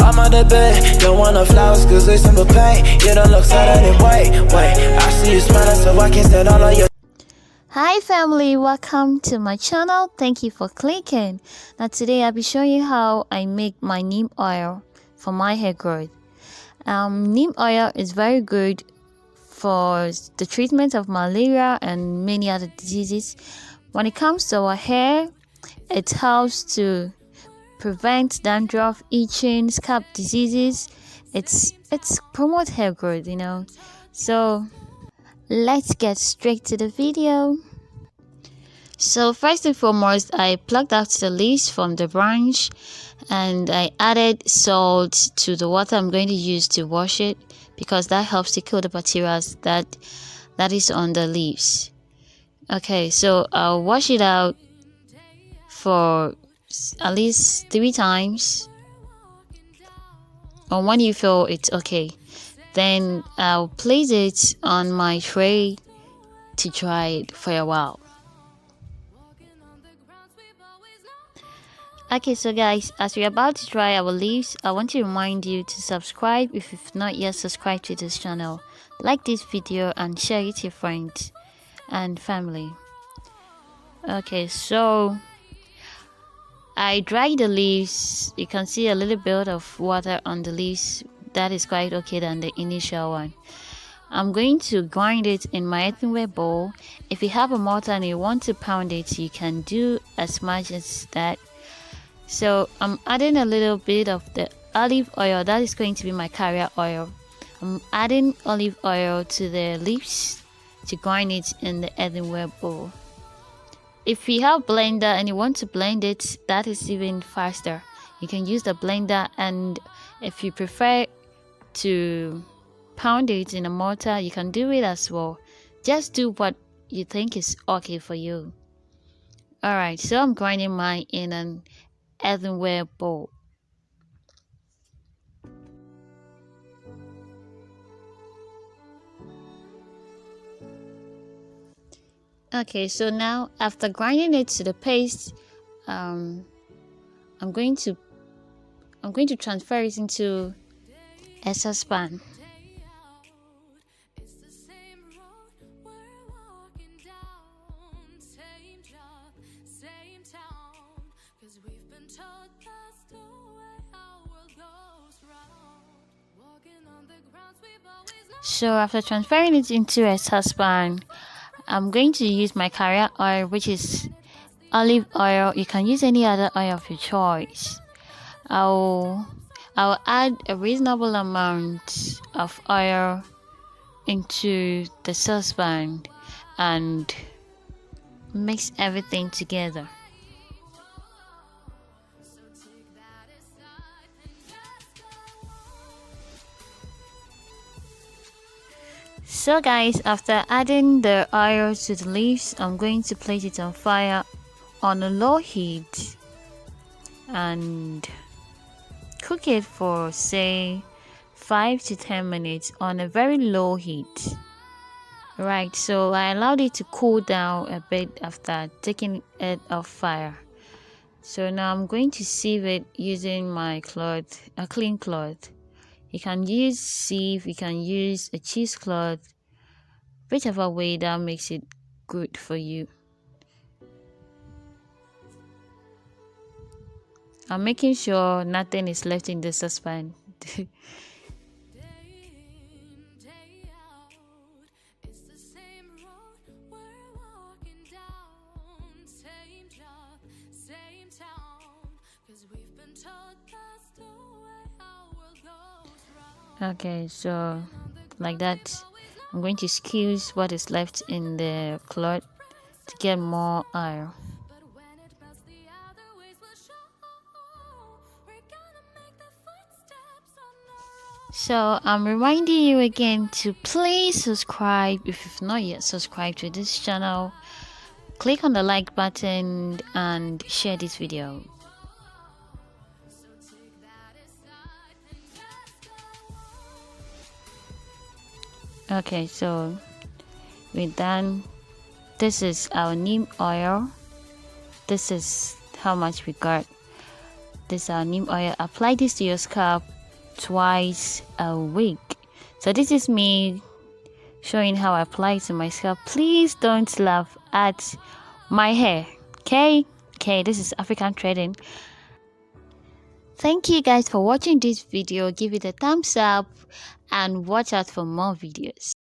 I'm on the bed, don't want no flowers cause they simple pain. You don't look sad anyway. Wait, I see you smiling so I can't stand all of your. Hi family, welcome to my channel. Thank you for clicking. Now today I'll be showing you how I make my neem oil for my hair growth. Neem oil is very good for the treatment of malaria and many other diseases. When it comes to our hair, it helps to prevent dandruff, itching, scalp diseases. It's promote hair growth, you know. So let's get straight to the video. So first and foremost, I plucked out the leaves from the branch and I added salt to the water I'm going to use to wash it, because that helps to kill the bacteria that is on the leaves. Okay, so I'll wash it out for at least 3 times, or when you feel it's okay, then I'll place it on my tray to dry it for a while. Okay, so guys, as we're about to dry our leaves, I want to remind you to subscribe if you've not yet subscribed to this channel. Like this video and share it to your friends and family. Okay, so I dried the leaves. You can see a little bit of water on the leaves. That is quite okay than the initial one. I'm going to grind it in my earthenware bowl. If you have a mortar and you want to pound it, you can do as much as that. So I'm adding a little bit of the olive oil. That is going to be my carrier oil. I'm adding olive oil to the leaves to grind it in the earthenware bowl. If you have blender and you want to blend it, that is even faster. You can use the blender, and if you prefer to pound it in a mortar, you can do it as well. Just do what you think is okay for you. Alright, so I'm grinding mine in an earthenware bowl. Okay, so now after grinding it to the paste, I'm going to transfer it into a saucepan. So after transferring it into a saucepan, I'm going to use my carrier oil, which is olive oil. You can use any other oil of your choice. I'll add a reasonable amount of oil into the saucepan and mix everything together. So guys, after adding the oil to the leaves, I'm going to place it on fire on a low heat and cook it for say 5 to 10 minutes on a very low heat. Right, so I allowed it to cool down a bit after taking it off fire. So now I'm going to sieve it using my cloth, a clean cloth. You can use sieve, you can use a cheesecloth, whichever way that makes it good for you. I'm making sure nothing is left in the saucepan. Okay, so like that, I'm going to squeeze what is left in the cloth to get more oil. So I'm reminding you again to please subscribe if you've not yet subscribed to this channel. Click on the like button and share this video. Okay, so we're done. This is our neem oil. This is how much we got. this neem oil. Apply this to your scalp twice a week. So this is me showing how I apply it to my scalp. Please don't laugh at my hair. Okay, this is African threading. Thank you guys for watching this video. Give it a thumbs up and watch out for more videos.